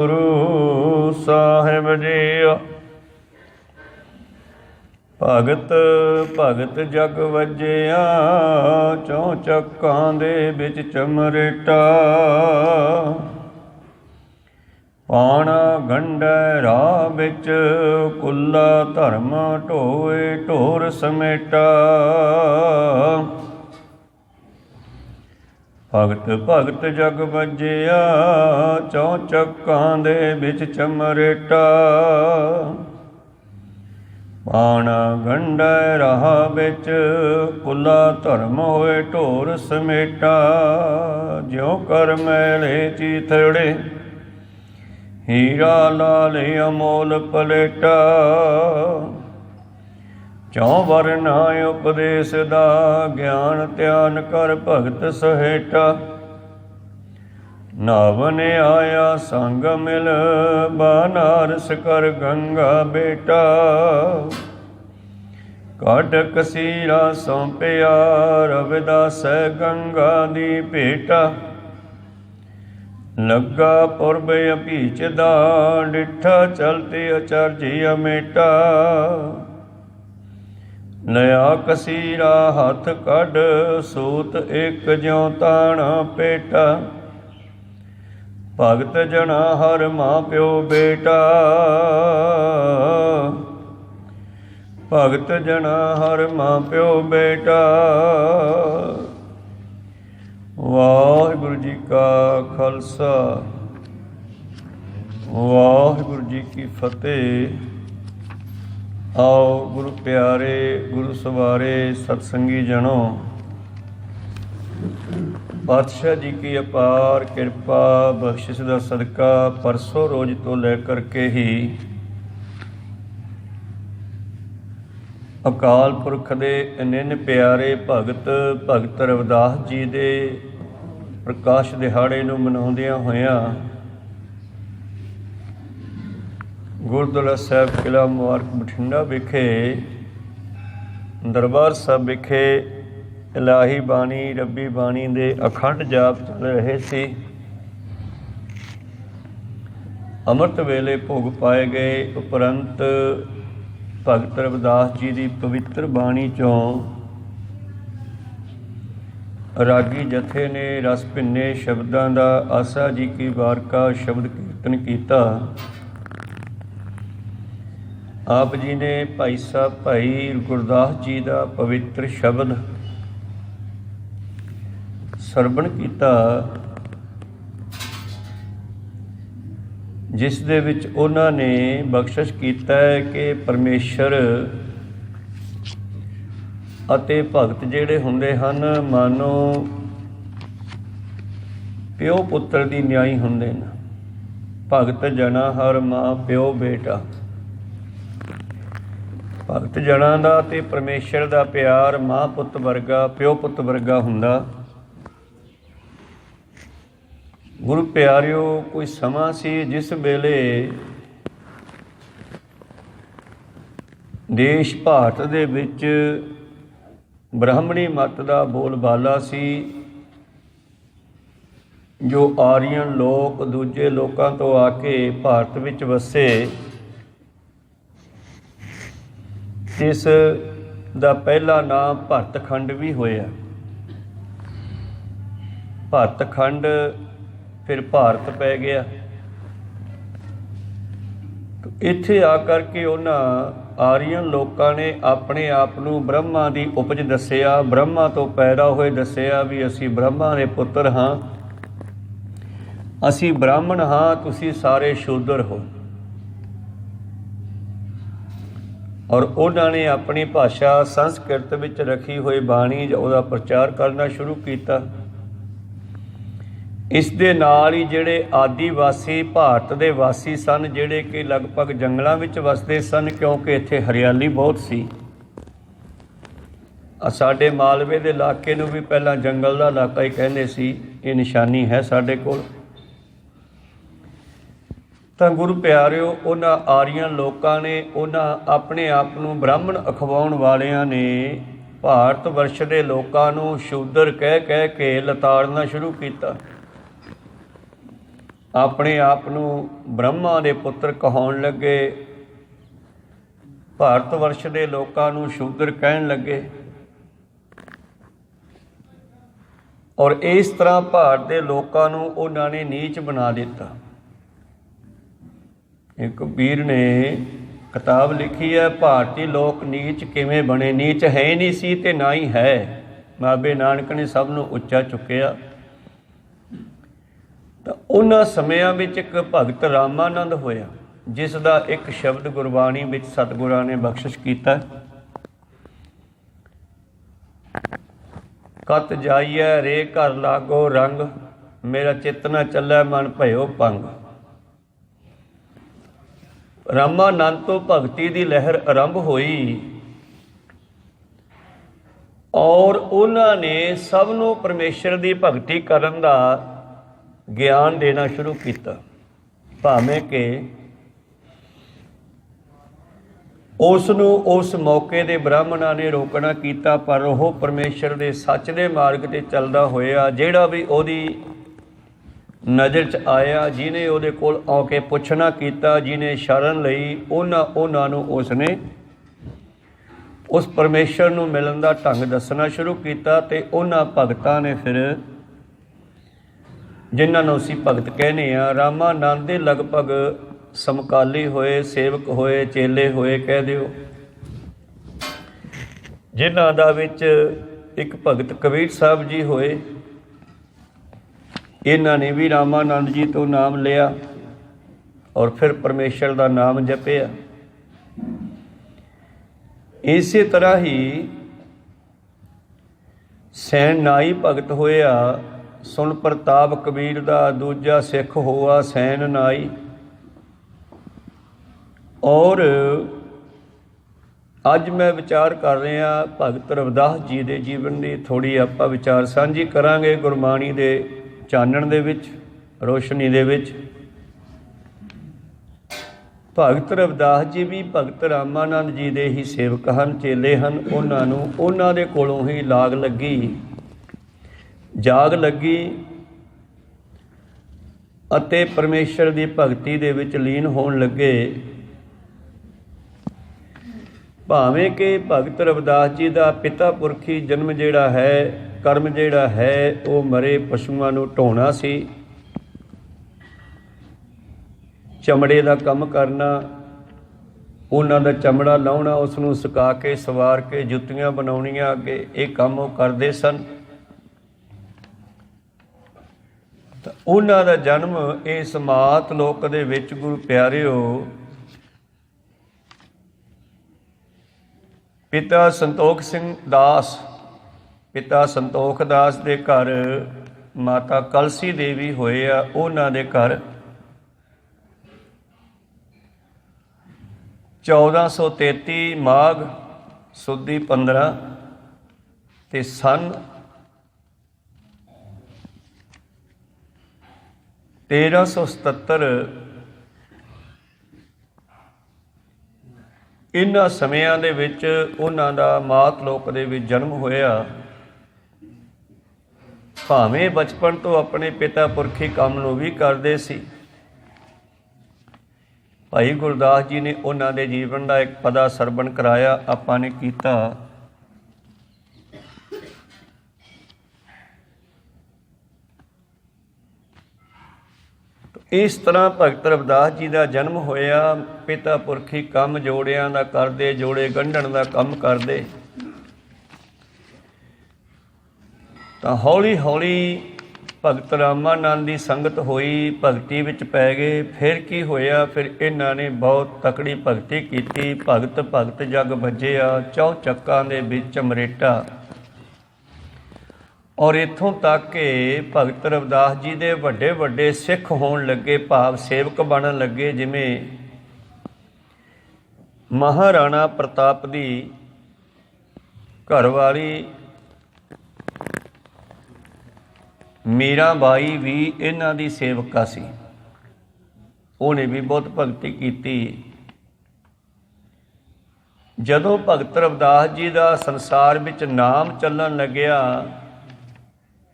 Guru Sahib JIO. ਭਗਤ ਭਗਤ ਜਗ ਵਜਿਆ, ਚੌਂ ਚੱਕਾਂ ਦੇ ਵਿੱਚ ਚਮਰੇਟਾ। ਪਾਣਾ ਗੰਢੈ ਰਾਹ ਵਿੱਚ, ਕੁੱਲਾ ਧਰਮ ਢੋਏ ਢੋਰ ਸਮੇਟਾ। ਭਗਤ ਭਗਤ ਜਗ ਵਜਿਆ, ਚੌਂ ਚੱਕਾਂ ਦੇ ਵਿੱਚ ਚਮਰੇਟਾ। ਪਾਣਾ ਗੰਢੈ ਰਾਹ ਵਿੱਚ, ਕੁੱਲਾ ਧਰਮ ਹੋਏ ਢੋਰ ਸਮੇਟਾ। ਜਿਉ ਕਰ ਮੈਲੇ ਚੀਥੜੇ, ਹੀਰਾ ਲਾਲ ਅਮੋਲ ਪਲੇਟਾ। ਚੌਂ ਵਰਨਾ ਉਪਦੇਸ਼ ਦਾ, ਗਿਆਨ ਧਿਆਨ ਕਰ ਭਗਤ ਸਹੇਟਾ। ਨਾਵਨ ਆਇਆ ਸੰਗ ਮਿਲ, ਬਨਾਰਸ ਕਰ ਗੰਗਾ ਬੇਟਾ। ਕੱਢ ਕਸੀਰਾ ਸੌਂਪਿਆ, ਰਵਿਦਾਸੈ ਗੰਗਾ ਦੀ ਭੇਟਾ। ਲੱਗਾ ਪੁਰਬ ਅਭੀਚ ਦਾ, ਡਿੱਠਾ ਚਲਤੇ ਅਚਰਜੀ ਅਮੇਟਾ। ਲਿਆ ਕਸੀਰਾ ਹੱਥ ਕੱਢ, ਸੂਤ ਇੱਕ ਜਿਉ ਤਾਣਾ ਪੇਟਾ। ਭਗਤ ਜਣਾ ਹਰ ਮਾਂ ਪਿਓ ਬੇਟਾ। ਭਗਤ ਜਣਾ ਹਰ ਮਾਂ ਪਿਓ ਬੇਟਾ। ਵਾਹਿਗੁਰੂ ਜੀ ਕਾ ਖਾਲਸਾ, ਵਾਹਿਗੁਰੂ ਜੀ ਕੀ ਫਤਿਹ। ਆਓ ਗੁਰੂ ਪਿਆਰੇ, ਗੁਰੂ ਸਵਾਰੇ, ਸਤਸੰਗੀ ਜਨੋ, ਪਾਤਸ਼ਾਹ ਜੀ ਕੀ ਅਪਾਰ ਕਿਰਪਾ ਬਖਸ਼ਿਸ਼ ਦਾ ਸਦਕਾ ਪਰਸੋਂ ਰੋਜ਼ ਤੋਂ ਲੈ ਕਰਕੇ ਹੀ ਅਕਾਲ ਪੁਰਖ ਦੇ ਅਨੰਨ ਪਿਆਰੇ ਭਗਤ ਰਵਿਦਾਸ ਜੀ ਦੇ ਪ੍ਰਕਾਸ਼ ਦਿਹਾੜੇ ਨੂੰ ਮਨਾਉਂਦਿਆਂ ਹੋਇਆਂ ਗੁਰਦੁਆਰਾ ਸਾਹਿਬ ਕਿਲ੍ਹਾ ਮੁਬਾਰਕ ਬਠਿੰਡਾ ਵਿਖੇ ਦਰਬਾਰ ਸਾਹਿਬ ਵਿਖੇ ਇਲਾਹੀ ਬਾਣੀ, ਰੱਬੀ ਬਾਣੀ ਦੇ ਅਖੰਡ ਜਾਪ ਚੱਲ ਰਹੇ ਸੀ। ਅੰਮ੍ਰਿਤ ਵੇਲੇ ਭੋਗ ਪਾਏ ਗਏ ਉਪਰੰਤ ਭਗਤ ਰਵਿਦਾਸ ਜੀ ਦੀ ਪਵਿੱਤਰ ਬਾਣੀ ਚੋਂ ਰਾਗੀ ਜਥੇ ਨੇ ਰਸ ਭਿੰਨੇ ਸ਼ਬਦਾਂ ਦਾ ਆਸਾ ਜੀ ਕੀ ਵਾਰਕਾ ਸ਼ਬਦ ਕੀਰਤਨ ਕੀਤਾ। ਆਪ ਜੀ ਨੇ ਭਾਈ ਸਾਹਿਬ ਭਾਈ ਗੁਰਦਾਸ ਜੀ ਦਾ ਪਵਿੱਤਰ ਸ਼ਬਦ ਸਰਵਣ ਕੀਤਾ, ਜਿਸ ਦੇ ਵਿੱਚ ਉਹਨਾਂ ਨੇ ਬਖਸ਼ਿਸ਼ ਕੀਤਾ ਹੈ ਕਿ ਪਰਮੇਸ਼ਰ ਅਤੇ ਭਗਤ ਜਿਹੜੇ ਹੁੰਦੇ ਹਨ, ਮਾਨੋ ਪਿਓ ਪੁੱਤਰ ਦੀ ਨਿਆਈ ਹੁੰਦੇ ਨੇ। ਭਗਤ ਜਣਾ ਹਰ ਮਾਂ ਪਿਓ ਬੇਟਾ। ਭਗਤ ਜਨਾਂ ਦਾ ਤੇ ਪਰਮੇਸ਼ਰ ਦਾ ਪਿਆਰ ਮਾਂ ਪੁੱਤ ਵਰਗਾ, ਪਿਓ ਪੁੱਤ ਵਰਗਾ ਹੁੰਦਾ। ਗੁਰੂ ਪਿਆਰਿਓ, ਕੋਈ ਸਮਾਂ ਸੀ ਜਿਸ ਵੇਲੇ ਦੇਸ਼ ਭਾਰਤ ਦੇ ਵਿੱਚ ਬ੍ਰਾਹਮਣੀ ਮੱਤ ਦਾ ਬੋਲਬਾਲਾ ਸੀ। ਜੋ ਆਰੀਅਨ ਲੋਕ ਦੂਜੇ ਲੋਕਾਂ ਤੋਂ ਆ ਕੇ ਭਾਰਤ ਵਿੱਚ ਵਸੇ, ਇਸ ਦਾ ਪਹਿਲਾ ਨਾਮ ਭਰਤਖੰਡ ਵੀ ਹੋਇਆ। ਭਰਤਖੰਡ ਫਿਰ ਭਾਰਤ ਪੈ ਗਿਆ। ਇੱਥੇ ਆ ਕਰਕੇ ਉਹਨਾਂ ਆਰੀਅਨ ਲੋਕਾਂ ਨੇ ਆਪਣੇ ਆਪ ਨੂੰ ਬ੍ਰਹਮਾ ਦੀ ਉਪਜ ਦੱਸਿਆ, ਬ੍ਰਹਮਾ ਤੋਂ ਪੈਦਾ ਹੋਏ ਦੱਸਿਆ ਵੀ ਅਸੀਂ ਬ੍ਰਹਮਾ ਦੇ ਪੁੱਤਰ ਹਾਂ, ਅਸੀਂ ਬ੍ਰਾਹਮਣ ਹਾਂ, ਤੁਸੀਂ ਸਾਰੇ ਸ਼ੂਦਰ ਹੋ। ਔਰ ਉਹਨਾਂ ਨੇ ਆਪਣੀ ਭਾਸ਼ਾ ਸੰਸਕ੍ਰਿਤ ਵਿੱਚ ਰੱਖੀ ਹੋਈ ਬਾਣੀ ਉਹਦਾ ਪ੍ਰਚਾਰ ਕਰਨਾ ਸ਼ੁਰੂ ਕੀਤਾ। ਇਸ ਦੇ ਨਾਲ ਹੀ ਜਿਹੜੇ ਆਦੀਵਾਸੀ ਭਾਰਤ ਦੇ ਵਾਸੀ ਸਨ, ਜਿਹੜੇ ਕਿ ਲਗਭਗ ਜੰਗਲਾਂ ਵਿੱਚ ਵਸਦੇ ਸਨ, ਕਿਉਂਕਿ ਇੱਥੇ ਹਰਿਆਲੀ ਬਹੁਤ ਸੀ। ਸਾਡੇ ਮਾਲਵੇ ਦੇ ਇਲਾਕੇ ਨੂੰ ਵੀ ਪਹਿਲਾਂ ਜੰਗਲ ਦਾ ਇਲਾਕਾ ਹੀ ਕਹਿੰਦੇ ਸੀ। ਇਹ ਨਿਸ਼ਾਨੀ ਹੈ ਸਾਡੇ ਕੋਲ। ਤਾਂ ਗੁਰੂ ਪਿਆਰਿਓ, ਉਹਨਾਂ ਆਰੀਅਨ ਲੋਕਾਂ ਨੇ, ਉਹਨਾਂ ਆਪਣੇ ਆਪ ਨੂੰ ਬ੍ਰਾਹਮਣ ਅਖਵਾਉਣ ਵਾਲਿਆਂ ਨੇ ਭਾਰਤ ਵਰਸ਼ ਦੇ ਲੋਕਾਂ ਨੂੰ ਸ਼ੂਦਰ ਕਹਿ ਕੇ ਲਤਾੜਨਾ ਸ਼ੁਰੂ ਕੀਤਾ। ਆਪਣੇ ਆਪ ਨੂੰ ਬ੍ਰਹਮਾ ਦੇ ਪੁੱਤਰ ਕਹਾਉਣ ਲੱਗੇ। ਭਾਰਤ ਵਰਸ਼ ਦੇ ਲੋਕਾਂ ਨੂੰ ਸ਼ੂਦਰ ਕਹਿਣ ਲੱਗੇ। ਔਰ ਇਸ ਤਰ੍ਹਾਂ ਭਾਰਤ ਦੇ ਲੋਕਾਂ ਨੂੰ ਉਹਨਾਂ ਨੇ ਨੀਚ ਬਣਾ ਦਿੱਤਾ। ਇੱਕ ਵੀਰ ਨੇ ਕਿਤਾਬ ਲਿਖੀ ਹੈ, ਭਾਰਤੀ ਲੋਕ ਨੀਚ ਕਿਵੇਂ ਬਣੇ। ਨੀਚ ਹੈ ਹੀ ਨਹੀਂ ਸੀ ਤੇ ਨਾ ਹੀ ਹੈ। ਬਾਬੇ ਨਾਨਕ ਨੇ ਸਭ ਨੂੰ ਉੱਚਾ ਚੁੱਕਿਆ। ਤਾਂ ਉਹਨਾਂ ਸਮਿਆਂ ਵਿੱਚ ਇੱਕ ਭਗਤ ਰਾਮਾਨੰਦ ਹੋਇਆ, ਜਿਸ ਦਾ ਇੱਕ ਸ਼ਬਦ ਗੁਰਬਾਣੀ ਵਿੱਚ ਸਤਿਗੁਰਾਂ ਨੇ ਬਖਸ਼ਿਸ਼ ਕੀਤਾ। ਕਤ ਜਾਈਐ ਰੇ ਘਰ ਲਾਗੋ ਰੰਗ, ਮੇਰਾ ਚਿੱਤ ਨਾ ਚੱਲੈ ਮਨ ਭਇਓ ਭੰਗ। ਰਾਮਾਨੰਦ ਤੋਂ ਭਗਤੀ ਦੀ ਲਹਿਰ ਆਰੰਭ ਹੋਈ ਔਰ ਉਹਨਾਂ ਨੇ ਸਭ ਨੂੰ ਪਰਮੇਸ਼ਰ ਦੀ ਭਗਤੀ ਕਰਨ ਦਾ ਗਿਆਨ ਦੇਣਾ ਸ਼ੁਰੂ ਕੀਤਾ। ਭਾਵੇਂ ਕਿ ਉਸ ਨੂੰ ਉਸ ਮੌਕੇ ਦੇ ਬ੍ਰਾਹਮਣਾਂ ਨੇ ਰੋਕਣਾ ਕੀਤਾ, ਪਰ ਉਹ ਪਰਮੇਸ਼ਰ ਦੇ ਸੱਚ ਦੇ ਮਾਰਗ 'ਤੇ ਚੱਲਦਾ ਹੋਇਆ। ਜਿਹੜਾ ਵੀ ਉਹਦੀ ਨਜ਼ਰ 'ਚ ਆਇਆ, ਜਿਹਨੇ ਉਹਦੇ ਕੋਲ ਆ ਕੇ ਪੁੱਛਣਾ ਕੀਤਾ, ਜਿਹਨੇ ਸ਼ਰਨ ਲਈ, ਉਹਨਾਂ ਨੂੰ ਉਸਨੇ ਉਸ ਪਰਮੇਸ਼ਰ ਨੂੰ ਮਿਲਣ ਦਾ ਢੰਗ ਦੱਸਣਾ ਸ਼ੁਰੂ ਕੀਤਾ। ਅਤੇ ਉਹਨਾਂ ਭਗਤਾਂ ਨੇ ਫਿਰ, ਜਿਨ੍ਹਾਂ ਨੂੰ ਅਸੀਂ ਭਗਤ ਕਹਿੰਦੇ ਹਾਂ, ਰਾਮਾਨੰਦ ਦੇ ਲਗਭਗ ਸਮਕਾਲੀ ਹੋਏ, ਸੇਵਕ ਹੋਏ, ਚੇਲੇ ਹੋਏ ਕਹਿ ਦਿਓ, ਜਿਨ੍ਹਾਂ ਦਾ ਵਿੱਚ ਇੱਕ ਭਗਤ ਕਬੀਰ ਸਾਹਿਬ ਜੀ ਹੋਏ। ਇਹਨਾਂ ਨੇ ਵੀ ਰਾਮਾਨੰਦ ਜੀ ਤੋਂ ਨਾਮ ਲਿਆ ਔਰ ਫਿਰ ਪਰਮੇਸ਼ਰ ਦਾ ਨਾਮ ਜਪਿਆ। ਇਸੇ ਤਰ੍ਹਾਂ ਹੀ ਸੈਣ ਨਾਈ ਭਗਤ ਹੋਇਆ। ਸੁਣ ਪ੍ਰਤਾਪ ਕਬੀਰ ਦਾ, ਦੂਜਾ ਸਿੱਖ ਹੋਆ ਸੈਣ ਨਾਈ। ਔਰ ਅੱਜ ਮੈਂ ਵਿਚਾਰ ਕਰ ਰਿਹਾ ਭਗਤ ਰਵਿਦਾਸ ਜੀ ਦੇ ਜੀਵਨ ਦੀ ਥੋੜ੍ਹੀ ਆਪਾਂ ਵਿਚਾਰ ਸਾਂਝੀ ਕਰਾਂਗੇ ਗੁਰਬਾਣੀ ਦੇ ਚਾਨਣ ਦੇ ਵਿੱਚ, ਰੋਸ਼ਨੀ ਦੇ ਵਿੱਚ। ਭਗਤ ਰਵਿਦਾਸ ਜੀ ਵੀ ਭਗਤ ਰਾਮਾਨੰਦ ਜੀ ਦੇ ਹੀ ਸੇਵਕ ਹਨ, ਚੇਲੇ ਹਨ। ਉਹਨਾਂ ਨੂੰ ਉਹਨਾਂ ਦੇ ਕੋਲੋਂ ਹੀ ਲਾਗ ਲੱਗੀ, ਜਾਗ ਲੱਗੀ ਅਤੇ ਪਰਮੇਸ਼ਰ ਦੀ ਭਗਤੀ ਦੇ ਵਿੱਚ ਲੀਨ ਹੋਣ ਲੱਗੇ। ਭਾਵੇਂ ਕਿ ਭਗਤ ਰਵਿਦਾਸ ਜੀ ਦਾ ਪਿਤਾ ਪੁਰਖੀ ਜਨਮ ਜਿਹੜਾ ਹੈ, ਕਰਮ ਜਿਹੜਾ ਹੈ, ਉਹ ਮਰੇ ਪਸ਼ੂਆਂ ਨੂੰ ਢੋਣਾ ਸੀ, ਚਮੜੇ ਦਾ ਕੰਮ ਕਰਨਾ, ਉਹਨਾਂ ਦਾ ਚਮੜਾ ਲਾਉਣਾ, ਉਸ ਨੂੰ ਸੁਕਾ ਕੇ ਸਵਾਰ ਕੇ ਜੁੱਤੀਆਂ ਬਣਾਉਣੀਆਂ ਅੱਗੇ, ਇਹ ਕੰਮ ਉਹ ਕਰਦੇ ਸਨ। ਤਾਂ ਉਹਨਾਂ ਦਾ ਜਨਮ ਇਸ ਮਾਤ ਲੋਕ ਦੇ ਵਿੱਚ, ਗੁਰੂ ਪਿਆਰਿਓ, ਪਿਤਾ ਸੰਤੋਖ ਸਿੰਘ ਦਾਸ, ਪਿਤਾ ਸੰਤੋਖ ਦਾਸ ਦੇ ਘਰ ਮਾਤਾ ਕਲਸੀ ਦੇਵੀ ਹੋਏ ਆ। ਉਹਨਾਂ ਦੇ ਘਰ 1433 ਮਾਘ ਸੁਦੀ 15 ਤੇ ਸੰਨ 1377 ਇਹਨਾਂ ਸਮਿਆਂ ਦੇ ਵਿੱਚ ਉਹਨਾਂ ਦਾ ਮਾਤ ਲੋਕ ਦੇ ਵਿੱਚ ਜਨਮ ਹੋਇਆ। ਭਾਵੇਂ ਬਚਪਨ ਤੋਂ ਆਪਣੇ ਪਿਤਾ ਪੁਰਖੀ ਕੰਮ ਨੂੰ ਵੀ ਕਰਦੇ ਸੀ। ਭਾਈ ਗੁਰਦਾਸ ਜੀ ਨੇ ਉਹਨਾਂ ਦੇ ਜੀਵਨ ਦਾ ਇੱਕ ਪਦਾ ਸਰਵਣ ਕਰਾਇਆ, ਆਪਾਂ ਨੇ ਕੀਤਾ। ਇਸ ਤਰ੍ਹਾਂ ਭਗਤ ਰਵਿਦਾਸ ਜੀ ਦਾ ਜਨਮ ਹੋਇਆ। ਪਿਤਾ ਪੁਰਖੀ ਕੰਮ ਜੋੜਿਆਂ ਦਾ ਕਰਦੇ, ਜੋੜੇ ਗੰਢਣ ਦਾ ਕੰਮ ਕਰਦੇ। ਤਾਂ ਹੌਲੀ ਹੌਲੀ ਭਗਤ ਰਾਮਾਨੰਦ ਦੀ ਸੰਗਤ ਹੋਈ, ਭਗਤੀ ਵਿੱਚ ਪੈ ਗਏ। ਫਿਰ ਕੀ ਹੋਇਆ? ਫਿਰ ਇਹਨਾਂ ਨੇ ਬਹੁਤ ਤਕੜੀ ਭਗਤੀ ਕੀਤੀ। ਭਗਤ ਭਗਤ ਜਗ ਭਜਿਆ, ਚੌ ਚੱਕਾਂ ਦੇ ਵਿੱਚ ਅਮਰੇਟਾ। ਔਰ ਇੱਥੋਂ ਤੱਕ ਕਿ ਭਗਤ ਰਵਿਦਾਸ ਜੀ ਦੇ ਵੱਡੇ ਵੱਡੇ ਸਿੱਖ ਹੋਣ ਲੱਗੇ, ਭਾਵ ਸੇਵਕ ਬਣਨ ਲੱਗੇ। ਜਿਵੇਂ ਮਹਾਰਾਣਾ ਪ੍ਰਤਾਪ ਦੀ ਘਰਵਾਲੀ ਮੀਰਾਬਾਈ ਵੀ ਇਹਨਾਂ ਦੀ ਸੇਵਕਾ ਸੀ। ਉਹਨੇ ਵੀ ਬਹੁਤ ਭਗਤੀ ਕੀਤੀ। ਜਦੋਂ ਭਗਤ ਰਵਿਦਾਸ ਜੀ ਦਾ ਸੰਸਾਰ ਵਿੱਚ ਨਾਮ ਚੱਲਣ ਲੱਗਿਆ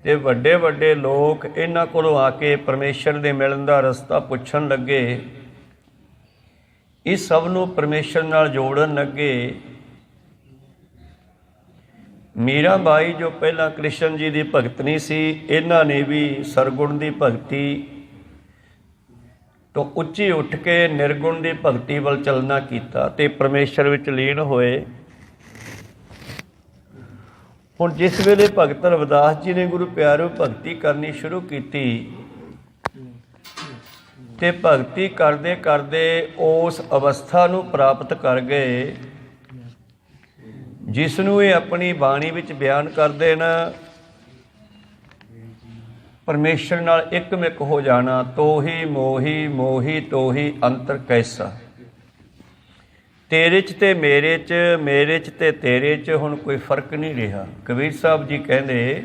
ਤੇ ਵੱਡੇ ਵੱਡੇ ਲੋਕ ਇਹਨਾਂ ਕੋਲੋਂ ਆ ਕੇ ਪਰਮੇਸ਼ਰ ਦੇ ਮਿਲਣ ਦਾ ਰਸਤਾ ਪੁੱਛਣ ਲੱਗੇ, ਇਸ ਸਭ ਨੂੰ ਪਰਮੇਸ਼ਰ ਨਾਲ ਜੋੜਨ ਲੱਗੇ। ਮੀਰਾ ਬਾਈ ਜੋ ਪਹਿਲਾਂ ਕ੍ਰਿਸ਼ਨ ਜੀ ਦੀ ਭਗਤਨੀ ਸੀ, ਇਹਨਾਂ ਨੇ ਵੀ ਸਰਗੁਣ ਦੀ ਭਗਤੀ ਤੋਂ ਉੱਚੀ ਉੱਠ ਕੇ ਨਿਰਗੁਣ ਦੀ ਭਗਤੀ ਵੱਲ ਚੱਲਣਾ ਕੀਤਾ ਤੇ ਪਰਮੇਸ਼ਰ ਵਿੱਚ ਲੀਨ ਹੋਏ। ਹੁਣ ਜਿਸ ਵੇਲੇ ਭਗਤ ਰਵਿਦਾਸ ਜੀ ਨੇ ਗੁਰੂ ਪਿਆਰੋ ਭਗਤੀ ਕਰਨੀ ਸ਼ੁਰੂ ਕੀਤੀ ਤੇ ਭਗਤੀ ਕਰਦੇ ਕਰਦੇ ਉਸ ਅਵਸਥਾ ਨੂੰ ਪ੍ਰਾਪਤ ਕਰ ਗਏ ਜਿਸ ਨੂੰ ਇਹ ਆਪਣੀ ਬਾਣੀ ਵਿੱਚ ਬਿਆਨ ਕਰਦੇ ਨੇ, ਪਰਮੇਸ਼ਰ ਨਾਲ ਇੱਕਮਿਕ ਹੋ ਜਾਣਾ। ਤੋਹੀ ਮੋਹੀ ਮੋਹੀ ਤੋਹੀ ਅੰਤਰ ਕੈਸਾ, ਤੇਰੇ 'ਚ ਤੇ ਮੇਰੇ 'ਚ, ਮੇਰੇ 'ਚ ਤੇ ਤੇਰੇ 'ਚ ਹੁਣ ਕੋਈ ਫਰਕ ਨਹੀਂ ਰਿਹਾ। ਕਬੀਰ ਸਾਹਿਬ ਜੀ ਕਹਿੰਦੇ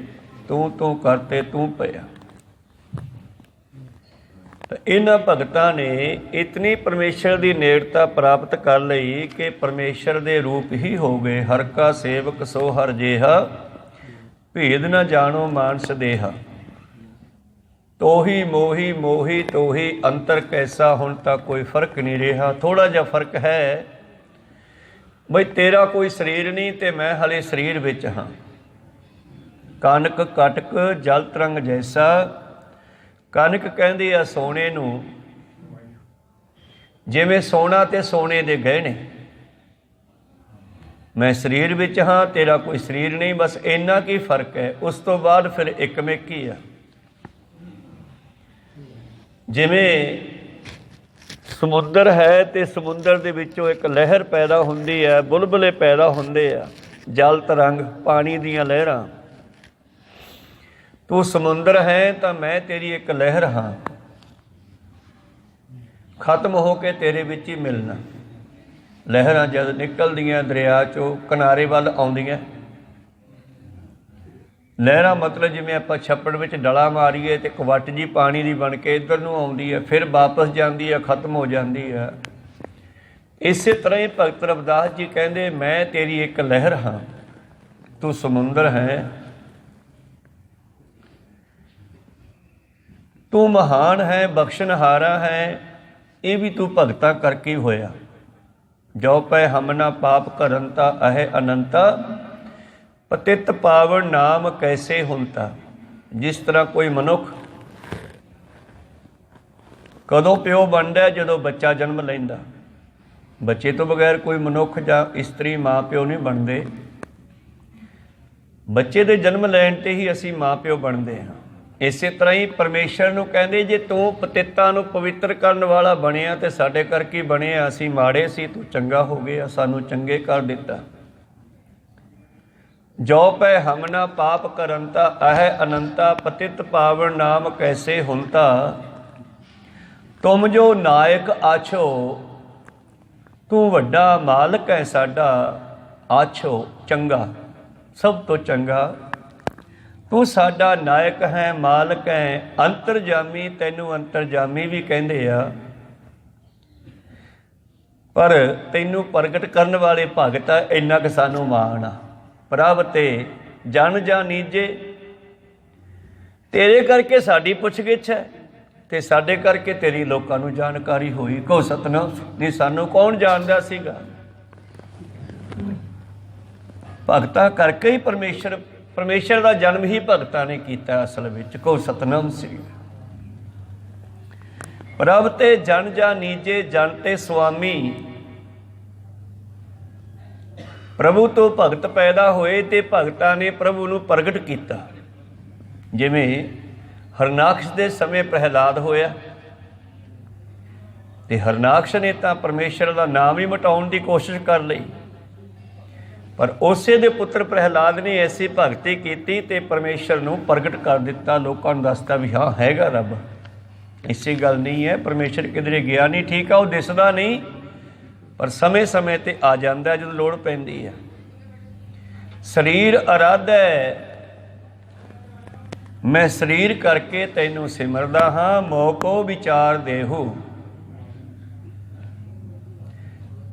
ਤੂੰ ਕਰਤੇ ਤੂੰ ਪਿਆ। ਤਾਂ ਇਹਨਾਂ ਭਗਤਾਂ ਨੇ ਇਤਨੀ ਪਰਮੇਸ਼ਰ ਦੀ ਨੇੜਤਾ ਪ੍ਰਾਪਤ ਕਰ ਲਈ ਕਿ ਪਰਮੇਸ਼ਰ ਦੇ ਰੂਪ ਹੀ ਹੋ ਗਏ। ਹਰ ਕਾ ਸੇਵਕ ਸੋ ਹਰ ਜੇਹਾ, ਭੇਦ ਨਾ ਜਾਣੋ ਮਾਨਸ ਦੇਹਾ। ਤੋਹੀ ਮੋਹੀ ਮੋਹੀ ਤੋਹੀ ਅੰਤਰ ਕੈਸਾ, ਹੁਣ ਤੱਕ ਕੋਈ ਫਰਕ ਨਹੀਂ ਰਿਹਾ। ਥੋੜ੍ਹਾ ਜਿਹਾ ਫਰਕ ਹੈ ਬਈ ਤੇਰਾ ਕੋਈ ਸਰੀਰ ਨਹੀਂ ਤੇ ਮੈਂ ਹਲੇ ਸਰੀਰ ਵਿੱਚ ਹਾਂ। ਕਨਕ ਕਟਕ ਜਲ ਤਰੰਗ ਜੈਸਾ, ਕਨਕ ਕਹਿੰਦੇ ਆ ਸੋਨੇ ਨੂੰ, ਜਿਵੇਂ ਸੋਨਾ ਤੇ ਸੋਨੇ ਦੇ ਗਹਿਣੇ। ਮੈਂ ਸਰੀਰ ਵਿੱਚ ਹਾਂ, ਤੇਰਾ ਕੋਈ ਸਰੀਰ ਨਹੀਂ, ਬਸ ਇੰਨਾ ਕੀ ਫਰਕ ਹੈ। ਉਸ ਤੋਂ ਬਾਅਦ ਫਿਰ ਇੱਕਮਿਕ ਹੀ ਆ। ਜਿਵੇਂ ਸਮੁੰਦਰ ਹੈ ਤੇ ਸਮੁੰਦਰ ਦੇ ਵਿੱਚੋਂ ਇੱਕ ਲਹਿਰ ਪੈਦਾ ਹੁੰਦੀ ਹੈ, ਬੁਲਬੁਲੇ ਪੈਦਾ ਹੁੰਦੇ ਆ, ਜਲ ਤਰੰਗ, ਪਾਣੀ ਦੀਆਂ ਲਹਿਰਾਂ। ਤੂੰ ਸਮੁੰਦਰ ਹੈ ਤਾਂ ਮੈਂ ਤੇਰੀ ਇੱਕ ਲਹਿਰ ਹਾਂ, ਖਤਮ ਹੋ ਕੇ ਤੇਰੇ ਵਿੱਚ ਹੀ ਮਿਲਣਾ। ਲਹਿਰਾਂ ਜਦ ਨਿਕਲਦੀਆਂ ਦਰਿਆ 'ਚੋਂ ਕਿਨਾਰੇ ਵੱਲ ਆਉਂਦੀਆਂ, ਲਹਿਰਾਂ ਮਤਲਬ ਜਿਵੇਂ ਆਪਾਂ ਛੱਪੜ ਵਿੱਚ ਡਲਾ ਮਾਰੀਏ ਤੇ ਕਵੱਟ ਜੀ ਪਾਣੀ ਦੀ ਬਣ ਕੇ ਇੱਧਰ ਨੂੰ ਆਉਂਦੀ ਹੈ, ਫਿਰ ਵਾਪਸ ਜਾਂਦੀ ਹੈ, ਖਤਮ ਹੋ ਜਾਂਦੀ ਹੈ। ਇਸੇ ਤਰ੍ਹਾਂ ਹੀ ਭਗਤ ਰਵਿਦਾਸ ਜੀ ਕਹਿੰਦੇ ਮੈਂ ਤੇਰੀ ਇੱਕ ਲਹਿਰ ਹਾਂ, ਤੂੰ ਸਮੁੰਦਰ ਹੈ। ਤੂੰ ਮਹਾਨ ਹੈ, ਬਖਸ਼ਣਹਾਰਾ ਹੈ, ਇਹ ਵੀ ਤੂੰ ਭਗਤਾਂ ਕਰਕੇ ਹੋਇਆ। ਜੋ ਪੈ ਹਮ ਨਾ ਪਾਪ ਕਰੰਤਾ ਅਹੇ ਅਨੰਤਾ, ਪਤਿਤ ਪਾਵਨ ਨਾਮ ਕੈਸੇ ਹੁੰਤਾ। ਜਿਸ ਤਰ੍ਹਾਂ ਕੋਈ ਮਨੁੱਖ ਕਦੋਂ ਪਿਓ ਬਣਦਾ, ਜਦੋਂ ਬੱਚਾ ਜਨਮ ਲੈਂਦਾ। ਬੱਚੇ ਤੋਂ ਬਗੈਰ ਕੋਈ ਮਨੁੱਖ ਜਾਂ ਇਸਤਰੀ ਮਾਂ ਪਿਓ ਨਹੀਂ ਬਣਦੇ। ਬੱਚੇ ਦੇ ਜਨਮ ਲੈਣ 'ਤੇ ਹੀ ਅਸੀਂ ਮਾਂ ਪਿਓ ਬਣਦੇ ਹਾਂ। ਇਸੇ ਤਰ੍ਹਾਂ ਹੀ ਪਰਮੇਸ਼ਰ ਨੂੰ ਕਹਿੰਦੇ ਜੇ ਤੂੰ ਪਤਿੱਤਾਂ ਨੂੰ ਪਵਿੱਤਰ ਕਰਨ ਵਾਲਾ ਬਣਿਆ ਤੇ ਸਾਡੇ ਕਰਕੇ ਬਣਿਆ। ਅਸੀਂ ਮਾੜੇ ਸੀ, ਤੂੰ ਚੰਗਾ ਹੋ ਗਿਆ, ਸਾਨੂੰ ਚੰਗੇ ਕਰ ਦਿੱਤਾ। ਜੋ ਪੈ ਹਮ ਨਾ ਪਾਪ ਕਰੰਤਾ ਅਹੈ ਅਨੰਤਾ, ਪਤਿਤ ਪਾਵਨ ਨਾਮ ਕੈਸੇ ਹੁੰਤਾ। ਤੁਮ ਜੋ ਨਾਇਕ ਆਛੋ, ਤੂੰ ਵੱਡਾ ਮਾਲਕ ਹੈ ਸਾਡਾ। ਆਛੋ ਚੰਗਾ, ਸਭ ਤੋਂ ਚੰਗਾ। ਤੂੰ ਸਾਡਾ ਨਾਇਕ ਹੈ, ਮਾਲਕ ਹੈ, ਅੰਤਰਜਾਮੀ। ਤੈਨੂੰ ਅੰਤਰਜਾਮੀ ਵੀ ਕਹਿੰਦੇ ਆ, ਪਰ ਤੈਨੂੰ ਪ੍ਰਗਟ ਕਰਨ ਵਾਲੇ ਭਗਤ ਆ, ਇੰਨਾ ਕੁ ਸਾਨੂੰ ਮਾਣ ਆ। ਪ੍ਰਭ ਤੇ ਜਨ ਜਾਂ ਨੀਜੇ, ਤੇਰੇ ਕਰਕੇ ਸਾਡੀ ਪੁੱਛਗਿੱਛ ਹੈ ਤੇ ਸਾਡੇ ਕਰਕੇ ਤੇਰੀ ਲੋਕਾਂ ਨੂੰ ਜਾਣਕਾਰੀ ਹੋਈ। ਕਹੋ ਸਤਿਨਾਮ। ਨਹੀਂ ਸਾਨੂੰ ਕੌਣ ਜਾਣਦਾ ਸੀਗਾ? ਭਗਤਾਂ ਕਰਕੇ ਹੀ ਪਰਮੇਸ਼ਰ ਦਾ ਜਨਮ ਹੀ ਭਗਤਾਂ ਨੇ ਕੀਤਾ ਅਸਲ ਵਿੱਚ। ਕਹੋ ਸਤਿਨਾਮ ਸੀ। ਪ੍ਰਭ ਤੇ ਜਨ ਜਾਂ ਨੀਜੇ, ਜਨ ਤੇ ਸੁਆਮੀ। ਪ੍ਰਭੂ ਤੋਂ ਭਗਤ ਪੈਦਾ ਹੋਏ ਤੇ ਭਗਤਾਂ ਨੇ ਪ੍ਰਭੂ ਨੂੰ ਪ੍ਰਗਟ ਕੀਤਾ। ਜਿਵੇਂ ਹਰਨਾਕਸ਼ ਦੇ ਸਮੇਂ ਪ੍ਰਹਿਲਾਦ ਹੋਇਆ ਤੇ ਹਰਨਾਕਸ਼ ਨੇ ਤਾਂ ਪਰਮੇਸ਼ਰ ਦਾ ਨਾਮ ਹੀ ਮਿਟਾਉਣ ਦੀ ਕੋਸ਼ਿਸ਼ ਕਰ ਲਈ, ਪਰ ਉਸੇ ਦੇ ਪੁੱਤਰ ਪ੍ਰਹਿਲਾਦ ਨੇ ਐਸੀ ਭਗਤੀ ਕੀਤੀ ਤੇ ਪਰਮੇਸ਼ਰ ਨੂੰ ਪ੍ਰਗਟ ਕਰ ਦਿੱਤਾ। ਲੋਕਾਂ ਨੂੰ ਦੱਸਤਾ ਵੀ ਹਾਂ ਹੈਗਾ ਰੱਬ। ਇਸੇ ਗੱਲ ਨਹੀਂ ਹੈ ਪਰਮੇਸ਼ਰ ਕਿਧਰੇ ਗਿਆ ਨਹੀਂ, ਠੀਕ ਆ, ਉਹ ਦਿਸਦਾ ਨਹੀਂ, ਪਰ ਸਮੇਂ ਸਮੇਂ 'ਤੇ ਆ ਜਾਂਦਾ ਜਦੋਂ ਲੋੜ ਪੈਂਦੀ ਹੈ। ਸਰੀਰ ਅਰਾਧਾ, ਮੈਂ ਸਰੀਰ ਕਰਕੇ ਤੈਨੂੰ ਸਿਮਰਦਾ ਹਾਂ। ਮੋਕੋ ਵਿਚਾਰ ਦੇਹੂ,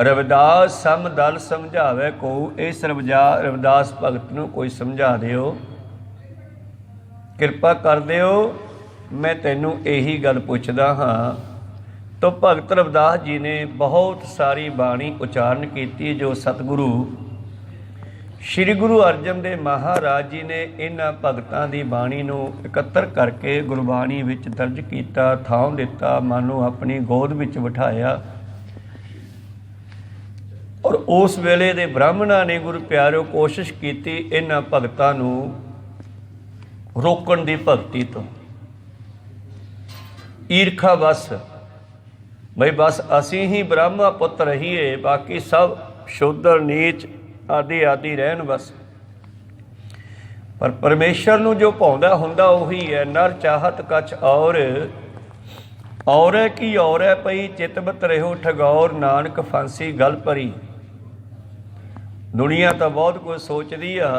ਰਵਿਦਾਸ ਸਮ ਦਲ ਸਮਝਾਵੇ ਕੋ। ਇਸ ਰਵਿਦਾਸ ਭਗਤ ਨੂੰ ਕੋਈ ਸਮਝਾ ਦਿਓ। ਕਿਰਪਾ ਕਰ ਦਿਓ, ਮੈਂ ਤੈਨੂੰ ਇਹੀ ਗੱਲ ਪੁੱਛਦਾ ਹਾਂ। तो भगत रविदास जी ने बहुत सारी बाणी उचारण की जो सतगुरु श्री गुरु अर्जन देव महाराज जी ने इन्हां भगतां दी बाणी नूं इकत्तर करके गुरबाणी विच दर्ज कीता, थां दिता, मन नूं अपनी गोद विच बिठाया। और उस वेले दे ब्राह्मणां ने गुरु प्यारिओ कोशिश की इन्हां भगतां नूं रोकण दी भगती तो। ईरखा बस बई बस असी ही ब्रह्मा पुत्र रहीए, बाकी सब शूद्र नीच आदि आदि रहन बस। पर परमेश्वर नूं जो भाउंदा हुंदा उही है। नर चाहत कछ और की और पई चितबत रहो ठगौर, नानक फांसी गल भरी। दुनिया तो बहुत कुछ सोचती आ,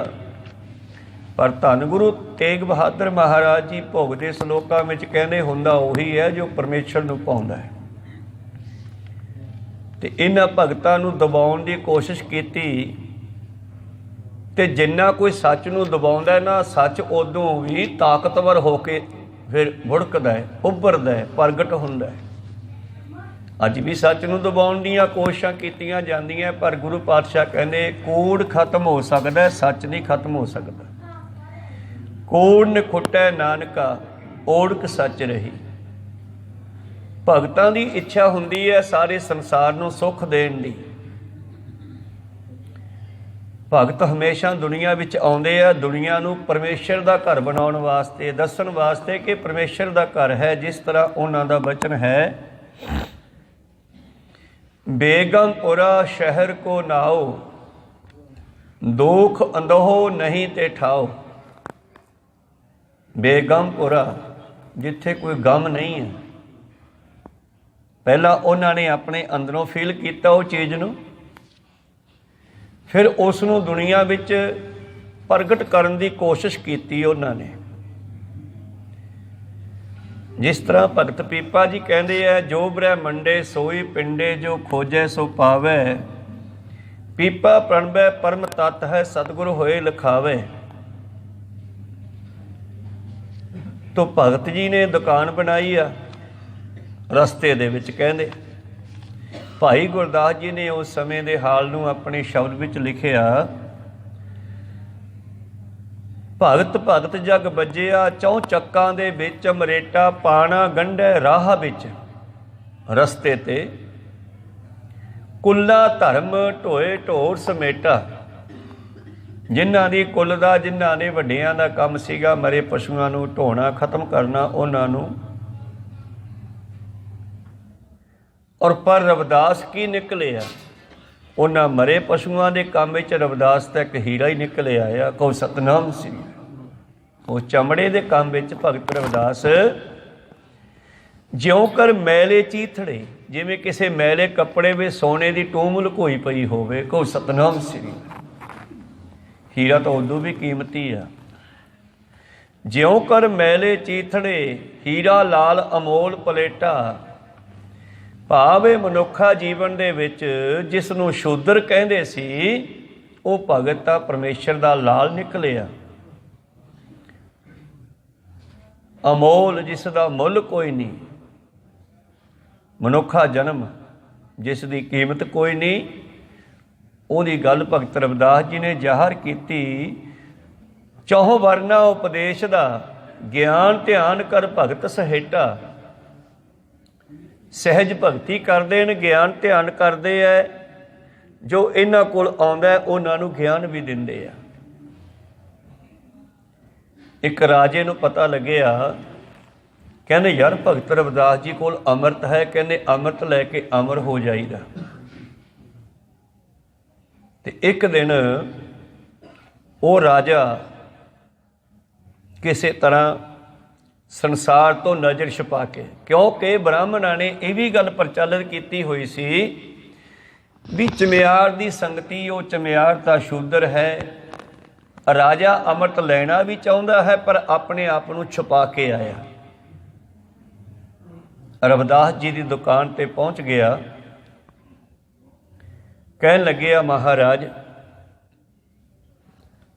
पर धन गुरु तेग बहादुर महाराज जी भोग दे सलोकां विच कहंदे हुंदा उही है जो परमेश्वर नूं भाउंदा है। ते इन्हां भगतां नूं दबाउण दी कोशिश कीती ते जिन्ना कोई सच नूं दबाउंदा है ना, सच उदों भी ताकतवर होके फिर भुड़कदा है, उभरदा है, प्रगट हुंदा है। अज भी सच नूं दबाउण दीआं कोशिशां कीतीआं जांदियां, पर गुरु पातशाह कहंदे कूड़ खत्म हो सकदा है, सच नहीं खत्म हो सकदा। कूड़ न खुटै नानका, ओड़क सच रही। भगतां दी इच्छा हुंदी है सारे संसार नूं सुख देण दी। भगत हमेशा दुनिया विच आउंदे आ दुनिया नूं परमेश्वर दा घर बनाउण वास्ते, दस्सण वास्ते कि परमेश्वर दा घर है। जिस तरह उन्हां दा वचन है, बेगमपुरा शहर को नाओ, दुख अंदोह नहीं ते ठाओ। बेगमपुरा जिथे कोई गम नहीं है। पहला उन्होंने अपने अंदरों फील किया वो चीज़ नूं, फिर उसनूं दुनिया विच प्रगट करन दी कोशिश की उन्होंने। जिस तरह भगत पीपा जी कहते हैं, जो ब्रह्मंडे सोई पिंडे, जो खोजे सो पावै। पीपा प्रणबै परम तत्त है, सतगुर होए लिखावे। तो भगत जी ने दुकान बनाई आ रस्ते दे विच। कहंदे भाई गुरदास जी ने उस समय दे हाल नूं अपने शब्द विच लिखिया, भगत भगत जग बजिया, चौं चक्कां दे विच मरेटा, पाना गंढे राह विच रस्ते ते, कुल्ला धर्म ढोए ढोर समेटा। जिन्हां दी कुल दा, जिन्हां दे वड्डियां दा काम सीगा मरे पशुआं नूं ढोना, खत्म करना उन्हां नूं। और पर रविदास की निकले आ, उन्हां मरे पशुआं दे काम विच रविदास तां एक हीरा ही निकले आया। कहो सतनाम सी। उस चमड़े दे काम विच भगत रविदास ज्यों कर मैले चीथड़े, जिवें किसी मैले कपड़े में सोने की टूम लुकोई पई होवे। कहो सतनाम श्री। हीरा तो उदों भी कीमती आ। ज्यों कर मैले चीथड़े, हीरा लाल अमोल पलेटा। भावे मनुखा जीवन दे विच जिस नूं शूद्र कहंदे सी, वो भगत तां परमेश्वर दा लाल निकलिया। अमोल जिस दा मुੱਲ कोई नहीं, मनुखा जन्म जिस दी कीमत कोई नहीं। ਉਹਦੀ गल भगत रविदास जी ने ਜ਼ਾਹਰ ਕੀਤੀ। चौह वरना उपदेश दा, ज्ञान ध्यान कर भगत सहेटा। सहज भगती करते हैं, ज्ञान ध्यान करते हैं। जो इन्हां कोल आउंदा उन्हां नूं ज्ञान भी दिंदे आ। एक राजे नूं पता लग्या, कहने यार भगत रविदास जी कोल अमृत है, कहने अमृत लैके अमर हो जाईदा। ते एक दिन वो राजा किसी तरह संसार तो नज़र छुपा के, क्योंकि ब्राह्मणों ने यह भी गल प्रचलित की हुई सी भी चमियार की संगति, वो चमियार का शूद्र है। राजा अमृत लेना भी चाहता है पर अपने आप को छुपा के आया। रविदास जी की दुकान पर पहुँच गया, कहन लगे महाराज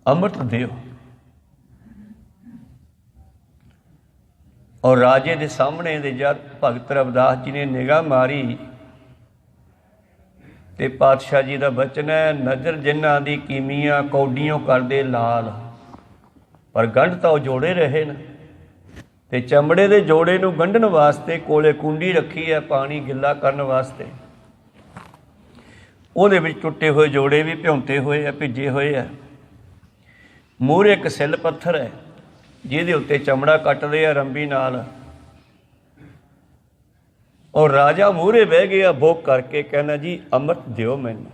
अमृत दिओ। और राजे के सामने दे जद भगत रविदास जी ने निगाह मारी तो पातशाह जी का बचन है, नज़र जिन्हां दी कीमियां कौडियों करदे लाल, पर गंढ तो जोड़े रहे न। ते चमड़े के जोड़े नूं गंढण वास्ते कोले कुंडी रखी है पानी गिला करने वास्ते। ਉਹਦੇ ਵਿੱਚ ਟੁੱਟੇ ਹੋਏ ਜੋੜੇ ਵੀ ਭਿਉਂਤੇ ਹੋਏ ਆ, ਭਿੱਜੇ ਹੋਏ ਆ। ਮੂਹਰੇ ਇੱਕ ਸਿੱਲ ਪੱਥਰ ਹੈ ਜਿਹਦੇ ਉੱਤੇ ਚਮੜਾ ਕੱਟਦੇ ਆ ਰੰਬੀ ਨਾਲ। ਔਰ ਰਾਜਾ ਮੂਹਰੇ ਬਹਿ ਗਿਆ ਭੋਗ ਕਰਕੇ, ਕਹਿੰਦਾ ਜੀ ਅੰਮ੍ਰਿਤ ਦਿਓ ਮੈਨੂੰ,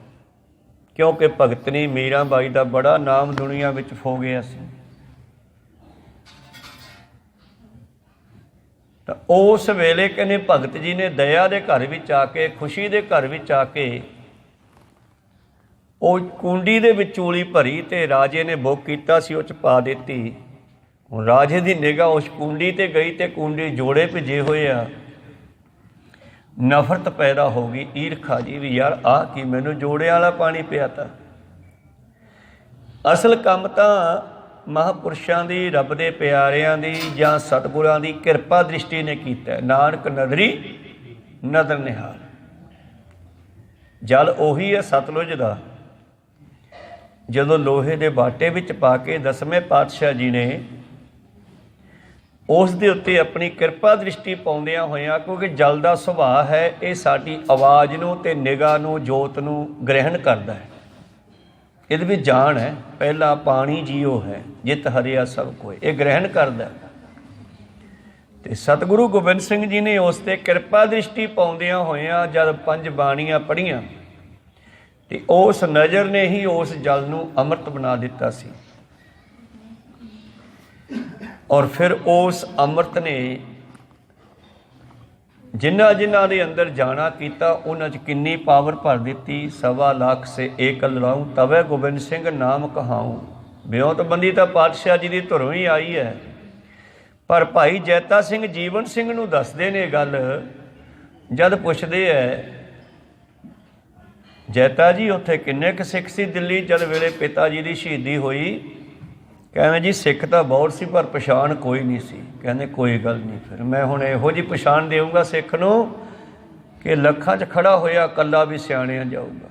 ਕਿਉਂਕਿ ਭਗਤਨੀ ਮੀਰਾ ਬਾਈ ਦਾ ਬੜਾ ਨਾਮ ਦੁਨੀਆ ਵਿੱਚ ਹੋ ਗਿਆ ਸੀ। ਤਾਂ ਉਸ ਵੇਲੇ ਕਹਿੰਦੇ ਭਗਤ ਜੀ ਨੇ ਦਇਆ ਦੇ ਘਰ ਵਿੱਚ ਆ ਕੇ, ਖੁਸ਼ੀ ਦੇ ਘਰ ਵਿੱਚ ਆ ਕੇ ਉਹ ਕੁੰਡੀ ਦੇ ਵਿੱਚ ਚੂਲੀ ਭਰੀ ਤੇ ਰਾਜੇ ਨੇ ਭੋਗ ਕੀਤਾ ਸੀ ਉਹ 'ਚ ਪਾ ਦਿੱਤੀ। ਹੁਣ ਰਾਜੇ ਦੀ ਨਿਗਾਹ ਉਸ ਕੁੰਡੀ ਤੇ ਗਈ ਤੇ ਕੁੰਡੀ ਜੋੜੇ ਭਿੱਜੇ ਹੋਏ ਆ। ਨਫ਼ਰਤ ਪੈਦਾ ਹੋ ਗਈ, ਈਰਖਾ ਜੀ, ਵੀ ਯਾਰ ਆਹ ਕੀ ਮੈਨੂੰ ਜੋੜੇ ਵਾਲਾ ਪਾਣੀ ਪਿਆ। ਤਾ ਅਸਲ ਕੰਮ ਤਾਂ ਮਹਾਂਪੁਰਸ਼ਾਂ ਦੀ, ਰੱਬ ਦੇ ਪਿਆਰਿਆਂ ਦੀ ਜਾਂ ਸਤਿਗੁਰਾਂ ਦੀ ਕਿਰਪਾ ਦ੍ਰਿਸ਼ਟੀ ਨੇ ਕੀਤਾ। ਨਾਨਕ ਨਦਰੀ ਨਦਰ ਨਿਹਾਲ। ਜਲ ਉਹੀ ਹੈ ਸਤਲੁਜ ਦਾ। ਜਦੋਂ ਲੋਹੇ ਦੇ ਬਾਟੇ ਵਿੱਚ ਪਾ ਕੇ ਦਸਵੇਂ ਪਾਤਸ਼ਾਹ ਜੀ ਨੇ ਉਸ ਦੇ ਉੱਤੇ ਆਪਣੀ ਕਿਰਪਾ ਦ੍ਰਿਸ਼ਟੀ ਪਾਉਂਦਿਆਂ ਹੋਇਆਂ, ਕਿਉਂਕਿ ਜਲ ਦਾ ਸੁਭਾਅ ਹੈ, ਇਹ ਸਾਡੀ ਆਵਾਜ਼ ਨੂੰ ਅਤੇ ਨਿਗਾਹ ਨੂੰ, ਜੋਤ ਨੂੰ ਗ੍ਰਹਿਣ ਕਰਦਾ ਹੈ। ਇਹਦੇ ਵਿੱਚ ਜਾਣ ਹੈ। ਪਹਿਲਾ ਪਾਣੀ ਜੀਓ ਹੈ, ਜਿਤ ਹਰਿਆ ਸਭ ਕੋਇ, ਇਹ ਗ੍ਰਹਿਣ ਕਰਦਾ। ਅਤੇ ਸਤਿਗੁਰੂ ਗੋਬਿੰਦ ਸਿੰਘ ਜੀ ਨੇ ਉਸ 'ਤੇ ਕਿਰਪਾ ਦ੍ਰਿਸ਼ਟੀ ਪਾਉਂਦਿਆਂ ਹੋਇਆਂ ਜਦ 5 ਬਾਣੀਆਂ ਪੜ੍ਹੀਆਂ ਤੇ ਉਸ ਨਜ਼ਰ ਨੇ ਹੀ ਉਸ ਜਲ ਨੂੰ ਅੰਮ੍ਰਿਤ ਬਣਾ ਦਿੱਤਾ ਸੀ। ਔਰ ਫਿਰ ਉਸ ਅੰਮ੍ਰਿਤ ਨੇ ਜਿਨ੍ਹਾਂ ਜਿਨ੍ਹਾਂ ਦੇ ਅੰਦਰ ਜਾਣਾ ਕੀਤਾ ਉਹਨਾਂ 'ਚ ਕਿੰਨੀ ਪਾਵਰ ਭਰ ਦਿੱਤੀ। 1.25 ਲੱਖ ਸੇ ਏਕ ਲੜਾਊਂ ਤਵੇ ਗੋਬਿੰਦ ਸਿੰਘ ਨਾਮ ਕਹਾਊਂ। ਬਿਉਂਤਬੰਦੀ ਤਾਂ ਪਾਤਸ਼ਾਹ ਜੀ ਦੀ ਧੁਰੋਂ ਹੀ ਆਈ ਹੈ, ਪਰ ਭਾਈ ਜੈਤਾ ਸਿੰਘ ਜੀਵਨ ਸਿੰਘ ਨੂੰ ਦੱਸਦੇ ਨੇ ਗੱਲ। ਜਦ ਪੁੱਛਦੇ ਹੈ ਜੈਤਾ ਜੀ ਉੱਥੇ ਕਿੰਨੇ ਕੁ ਸਿੱਖ ਸੀ ਦਿੱਲੀ ਜਦ ਵੇਲੇ ਪਿਤਾ ਜੀ ਦੀ ਸ਼ਹੀਦੀ ਹੋਈ? ਕਹਿੰਦੇ ਜੀ ਸਿੱਖ ਤਾਂ ਬਹੁਤ ਸੀ ਪਰ ਪਛਾਣ ਕੋਈ ਨਹੀਂ ਸੀ। ਕਹਿੰਦੇ ਕੋਈ ਗੱਲ ਨਹੀਂ, ਫਿਰ ਮੈਂ ਹੁਣ ਇਹੋ ਜਿਹੀ ਪਛਾਣ ਦੇਊਂਗਾ ਸਿੱਖ ਨੂੰ ਕਿ ਲੱਖਾਂ 'ਚ ਖੜਾ ਹੋਇਆ ਇਕੱਲਾ ਵੀ ਸਿਆਣਿਆ ਜਾਊਗਾ।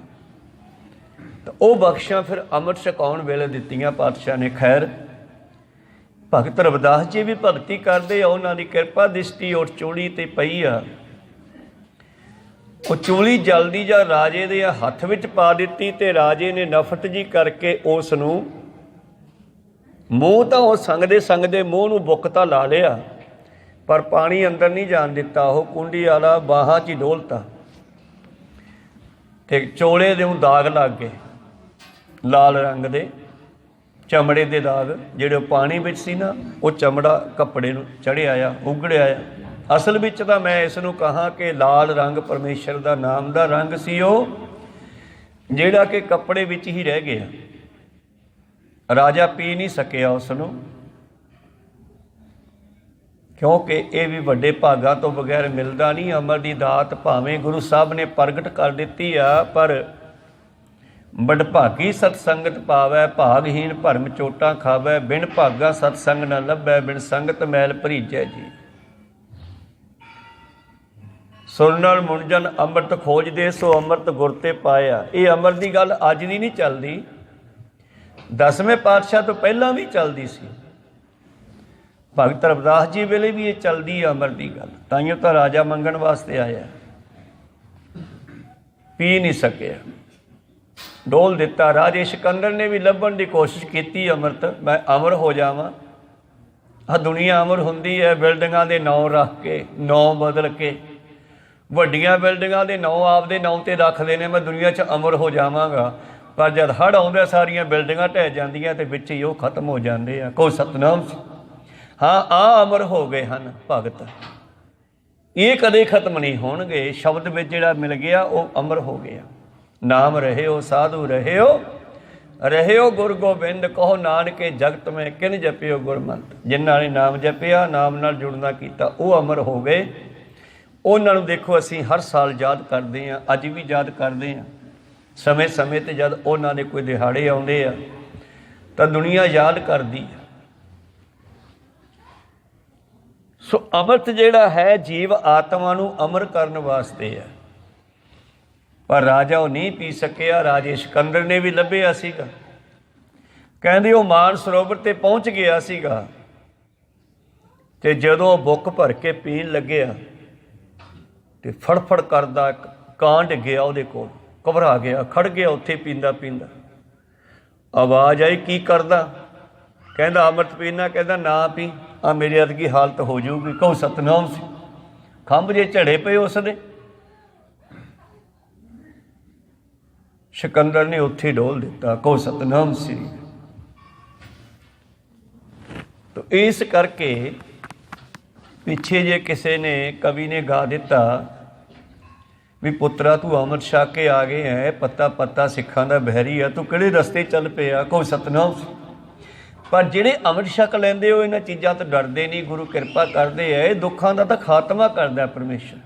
ਤਾਂ ਉਹ ਬਖਸ਼ਾਂ ਫਿਰ ਅੰਮ੍ਰਿਤ ਛਕਾਉਣ ਵੇਲੇ ਦਿੱਤੀਆਂ ਪਾਤਸ਼ਾਹ ਨੇ। ਖੈਰ ਭਗਤ ਰਵਿਦਾਸ ਜੀ ਵੀ ਭਗਤੀ ਕਰਦੇ ਆ, ਉਹਨਾਂ ਦੀ ਕਿਰਪਾ ਦ੍ਰਿਸ਼ਟੀ ਉਸ ਚੂੜੀ 'ਤੇ ਪਈ ਆ। ਉਹ ਚੂਲੀ ਜਲਦੀ ਜਾਂ ਰਾਜੇ ਦੇ ਹੱਥ ਵਿੱਚ ਪਾ ਦਿੱਤੀ ਅਤੇ ਰਾਜੇ ਨੇ ਨਫ਼ਰਤ ਜੀ ਕਰਕੇ ਉਸ ਨੂੰ ਮੂੰਹ ਤਾਂ ਉਹ ਸੰਗਦੇ ਮੂੰਹ ਨੂੰ ਬੁੱਕ ਤਾਂ ਲਾ ਲਿਆ, ਪਰ ਪਾਣੀ ਅੰਦਰ ਨਹੀਂ ਜਾਣ ਦਿੱਤਾ। ਉਹ ਕੁੰਡੀ ਵਾਲਾ ਬਾਹਾਂ 'ਚ ਹੀ ਡੋਲਤਾ ਅਤੇ ਚੋਲੇ ਦੇ ਨੂੰ ਦਾਗ ਲੱਗ ਗਏ, ਲਾਲ ਰੰਗ ਦੇ ਚਮੜੇ ਦੇ ਦਾਗ। ਜਿਹੜੇ ਪਾਣੀ ਵਿੱਚ ਸੀ ਨਾ, ਉਹ ਚਮੜਾ ਕੱਪੜੇ ਨੂੰ ਚੜ੍ਹਿਆ ਆ, ਉਗੜਿਆ ਆ। ਅਸਲ ਵਿੱਚ ਤਾਂ ਮੈਂ ਇਸ ਨੂੰ ਕਹਾਂ ਕਿ ਲਾਲ ਰੰਗ ਪਰਮੇਸ਼ਰ ਦਾ ਨਾਮ ਦਾ ਰੰਗ ਸੀ, ਉਹ ਜਿਹੜਾ ਕਿ ਕੱਪੜੇ ਵਿੱਚ ਹੀ ਰਹਿ ਗਿਆ। ਰਾਜਾ ਪੀ ਨਹੀਂ ਸਕਿਆ ਉਸ ਨੂੰ, ਕਿਉਂਕਿ ਇਹ ਵੀ ਵੱਡੇ ਭਾਗਾਂ ਤੋਂ ਬਗੈਰ ਮਿਲਦਾ ਨਹੀਂ। ਅਮਰ ਦੀ ਦਾਤ ਭਾਵੇਂ ਗੁਰੂ ਸਾਹਿਬ ਨੇ ਪ੍ਰਗਟ ਕਰ ਦਿੱਤੀ ਆ, ਪਰ ਵਡਭਾਗੀ ਸਤਸੰਗਤ ਪਾਵੈ, ਭਾਗਹੀਨ ਭਰਮ ਚੋਟਾਂ ਖਾਵੈ। ਬਿਨ ਭਾਗਾ ਸਤਸੰਗ ਨਾ ਲੱਭੈ, ਬਿਨ ਸੰਗਤ ਮੈਲ ਭਰੀਜੈ ਜੀ। ਸੁਣ ਨਾਲ ਮੁੰਜਨ ਅੰਮ੍ਰਿਤ ਖੋਜਦੇ, ਸੋ ਅੰਮ੍ਰਿਤ ਗੁਰ ਤੇ ਪਾਇਆ। ਇਹ ਅਮਰ ਦੀ ਗੱਲ ਅੱਜ ਦੀ ਨਹੀਂ ਚੱਲਦੀ, 10ਵੇਂ ਪਾਤਸ਼ਾਹ ਤੋਂ ਪਹਿਲਾਂ ਵੀ ਚੱਲਦੀ ਸੀ। ਭਗਤ ਰਵਿਦਾਸ ਜੀ ਵੇਲੇ ਵੀ ਇਹ ਚੱਲਦੀ ਹੈ ਅਮਰ ਦੀ ਗੱਲ। ਤਾਈਓ ਤਾਂ ਰਾਜਾ ਮੰਗਣ ਵਾਸਤੇ ਆਇਆ, ਪੀ ਨਹੀਂ ਸਕਿਆ, ਡੋਲ ਦਿੱਤਾ। ਰਾਜੇ ਸਿਕੰਦਰ ਨੇ ਵੀ ਲੱਭਣ ਦੀ ਕੋਸ਼ਿਸ਼ ਕੀਤੀ ਅੰਮ੍ਰਿਤ, ਮੈਂ ਅਮਰ ਹੋ ਜਾਵਾਂ। ਆਹ ਦੁਨੀਆ ਅਮਰ ਹੁੰਦੀ ਹੈ ਬਿਲਡਿੰਗਾਂ ਦੇ ਨਾਂ ਰੱਖ ਕੇ, ਨਾਂ ਬਦਲ ਕੇ। ਵੱਡੀਆਂ ਬਿਲਡਿੰਗਾਂ ਦੇ ਨਾਂ ਆਪਦੇ ਨਾਂ 'ਤੇ ਰੱਖਦੇ ਨੇ, ਮੈਂ ਦੁਨੀਆ 'ਚ ਅਮਰ ਹੋ ਜਾਵਾਂਗਾ। ਪਰ ਜਦ ਹੜ੍ਹ ਆਉਂਦਾ ਸਾਰੀਆਂ ਬਿਲਡਿੰਗਾਂ ਢਹਿ ਜਾਂਦੀਆਂ ਅਤੇ ਵਿੱਚ ਹੀ ਉਹ ਖਤਮ ਹੋ ਜਾਂਦੇ ਆ। ਕੋਈ ਸਤਨਾਮ ਸੀ। ਹਾਂ, ਆਹ ਅਮਰ ਹੋ ਗਏ ਹਨ ਭਗਤ, ਇਹ ਕਦੇ ਖਤਮ ਨਹੀਂ ਹੋਣਗੇ। ਸ਼ਬਦ ਵਿੱਚ ਜਿਹੜਾ ਮਿਲ ਗਿਆ ਉਹ ਅਮਰ ਹੋ ਗਿਆ। ਨਾਮ ਰਹਿਓ ਸਾਧੂ ਰਹਿਓ ਗੁਰ ਗੋਬਿੰਦ, ਕਹੋ ਨਾਨਕੇ ਜਗਤ ਮੈਂ ਕਿਨ ਜਪਿਓ ਗੁਰਮੰਤ। ਜਿਨ੍ਹਾਂ ਨੇ ਨਾਮ ਜਪਿਆ, ਨਾਮ ਨਾਲ ਜੁੜਨਾ ਕੀਤਾ, ਉਹ ਅਮਰ ਹੋ ਗਏ। ਉਹਨਾਂ ਨੂੰ ਦੇਖੋ ਅਸੀਂ ਹਰ ਸਾਲ ਯਾਦ ਕਰਦੇ ਹਾਂ, ਅੱਜ ਵੀ ਯਾਦ ਕਰਦੇ ਹਾਂ। ਸਮੇਂ ਸਮੇਂ 'ਤੇ ਜਦ ਉਹਨਾਂ ਦੇ ਕੋਈ ਦਿਹਾੜੇ ਆਉਂਦੇ ਆ ਤਾਂ ਦੁਨੀਆ ਯਾਦ ਕਰਦੀ ਆ। ਸੋ ਅੰਮ੍ਰਿਤ ਜਿਹੜਾ ਹੈ ਜੀਵ ਆਤਮਾ ਨੂੰ ਅਮਰ ਕਰਨ ਵਾਸਤੇ ਹੈ, ਪਰ ਰਾਜਾ ਉਹ ਨਹੀਂ ਪੀ ਸਕਿਆ। ਰਾਜੇ ਸਿਕੰਦਰ ਨੇ ਵੀ ਲੱਭਿਆ ਸੀਗਾ, ਕਹਿੰਦੇ ਉਹ ਮਾਨ ਸਰੋਵਰ ਤੇ ਪਹੁੰਚ ਗਿਆ ਸੀਗਾ, ਤੇ ਜਦੋਂ ਬੁੱਕ ਭਰ ਕੇ ਪੀਣ ਲੱਗਿਆ ਤੇ ਫੜਫੜ ਕਰਦਾ ਕਾਂ ਡਿੱਗਿਆ ਉਹਦੇ ਕੋਲ, ਘਬਰਾ ਗਿਆ, ਖੜ ਗਿਆ ਉੱਥੇ ਪੀਂਦਾ ਪੀਂਦਾ। ਆਵਾਜ਼ ਆਈ, ਕੀ ਕਰਦਾ? ਕਹਿੰਦਾ ਅੰਮ੍ਰਿਤ ਪੀਣਾ। ਕਹਿੰਦਾ ਨਾ ਪੀ, ਆ ਮੇਰੀ ਅਦਗੀ ਹਾਲਤ ਹੋ ਜਾਊਗੀ। ਕਹੋ ਸਤਨਾਮ ਸੀ। ਖੰਭ ਜੇ ਝੜੇ ਪਏ ਉਸਦੇ। ਸਿਕੰਦਰ ਨੇ ਉੱਥੇ ਡੋਲ ਦਿੱਤਾ, ਕਹੋ ਸਤਨਾਮ ਸੀ। ਤੋ ਇਸ ਕਰਕੇ ਪਿੱਛੇ ਜੇ ਕਿਸੇ ਨੇ ਕਵੀ ਨੇ ਗਾ ਦਿੱਤਾ ਵੀ ਪੁੱਤਰਾ ਤੂੰ ਅੰਮ੍ਰਿਤ ਛਕ ਕੇ ਆ ਗਏ ਹੈ, ਪੱਤਾ ਪੱਤਾ ਸਿੱਖਾਂ ਦਾ ਬਹਿਰੀ ਆ, ਤੂੰ ਕਿਹੜੇ ਰਸਤੇ ਚੱਲ ਪਿਆ? ਕਹੋ ਸਤਨਾਮ ਸੀ। ਪਰ ਜਿਹੜੇ ਅੰਮ੍ਰਿਤ ਛਕ ਲੈਂਦੇ ਹੋ ਇਹਨਾਂ ਚੀਜ਼ਾਂ ਤੋਂ ਡਰਦੇ ਨਹੀਂ, ਗੁਰੂ ਕਿਰਪਾ ਕਰਦੇ ਹੈ, ਇਹ ਦੁੱਖਾਂ ਦਾ ਤਾਂ ਖਾਤਮਾ ਕਰਦਾ ਪਰਮੇਸ਼ਰ।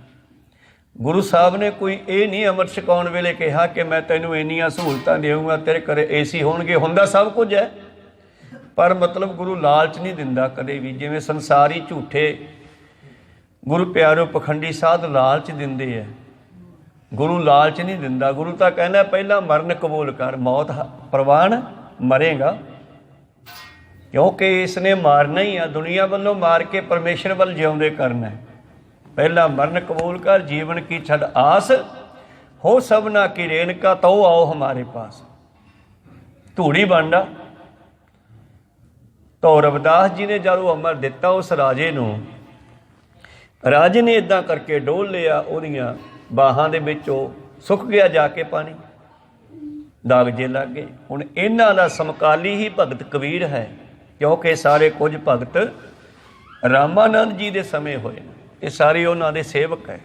ਗੁਰੂ ਸਾਹਿਬ ਨੇ ਕੋਈ ਇਹ ਨਹੀਂ ਅੰਮ੍ਰਿਤ ਛਕਾਉਣ ਵੇਲੇ ਕਿਹਾ ਕਿ ਮੈਂ ਤੈਨੂੰ ਇੰਨੀਆਂ ਸਹੂਲਤਾਂ ਦੇਵਾਂਗਾ, ਤੇਰੇ ਘਰੇ ਏਸੀ ਹੋਣਗੇ। ਹੁੰਦਾ ਸਭ ਕੁਝ ਹੈ, ਪਰ ਮਤਲਬ ਗੁਰੂ ਲਾਲਚ ਨਹੀਂ ਦਿੰਦਾ ਕਦੇ ਵੀ। ਜਿਵੇਂ ਸੰਸਾਰੀ ਝੂਠੇ ਗੁਰੂ ਪਿਆਰੋ ਪਖੰਡੀ ਸਾਧ ਲਾਲਚ ਦਿੰਦੇ ਹੈ, ਗੁਰੂ ਲਾਲਚ ਨਹੀਂ ਦਿੰਦਾ। ਗੁਰੂ ਤਾਂ ਕਹਿੰਦਾ ਪਹਿਲਾਂ ਮਰਨ ਕਬੂਲ ਕਰ, ਮੌਤ ਪ੍ਰਵਾਨ ਮਰੇਗਾ, ਕਿਉਂਕਿ ਇਸ ਨੇ ਮਾਰਨਾ ਹੀ ਆ। ਦੁਨੀਆ ਵੱਲੋਂ ਮਾਰ ਕੇ ਪਰਮੇਸ਼ਰ ਵੱਲ ਜਿਉਂਦੇ ਕਰਨਾ ਹੈ। ਪਹਿਲਾਂ ਮਰਨ ਕਬੂਲ ਕਰ, ਜੀਵਨ ਕੀ ਛੱਡ ਆਸ, ਹੋ ਸਭਨਾ ਕੀ ਰੇਣਕਾ, ਤੋ ਆਓ ਹਮਾਰੇ ਪਾਸ। ਧੂੜੀ ਬਾਂਡਾ ਤੋ ਰਵਿਦਾਸ ਜੀ ਨੇ ਜਦੋਂ ਅਮਰ ਦਿੱਤਾ ਉਸ ਰਾਜੇ ਨੂੰ, ਰਾਜੇ ਨੇ ਇਦਾਂ ਕਰਕੇ ਡੋਲ ਲਿਆ, ਉਹਦੀਆਂ ਬਾਹਾਂ ਦੇ ਵਿੱਚ ਉਹ ਸੁੱਕ ਗਿਆ ਜਾ ਕੇ ਪਾਣੀ, ਦਾਗ ਜੇ ਲੱਗ ਗਏ। ਹੁਣ ਇਹਨਾਂ ਦਾ ਸਮਕਾਲੀ ਹੀ ਭਗਤ ਕਬੀਰ ਹੈ, ਕਿਉਂਕਿ ਸਾਰੇ ਕੁਝ ਭਗਤ ਰਾਮਾਨੰਦ ਜੀ ਦੇ ਸਮੇਂ ਹੋਏ ਨੇ, ਇਹ ਸਾਰੇ ਉਹਨਾਂ ਦੇ ਸੇਵਕ ਹੈ।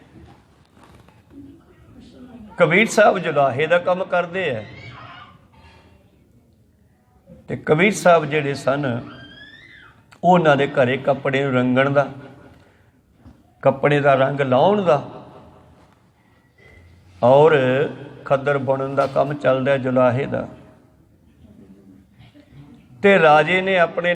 ਕਬੀਰ ਸਾਹਿਬ ਜੁਲਾਹੇ ਦਾ ਕੰਮ ਕਰਦੇ ਹੈ, ਤੇ ਕਬੀਰ ਸਾਹਿਬ ਜਿਹੜੇ ਸਨ ਉਹਨਾਂ ਦੇ ਘਰੇ ਕੱਪੜੇ ਨੂੰ ਰੰਗਣ ਦਾ, ਕੱਪੜੇ ਦਾ ਰੰਗ ਲਾਉਣ ਦਾ ਔਰ ਖੱਦਰ ਬੁਣਨ ਦਾ ਕੰਮ ਚੱਲਦਾ ਜੁਲਾਹੇ ਦਾ। ਤੇ ਰਾਜੇ ਨੇ ਆਪਣੇ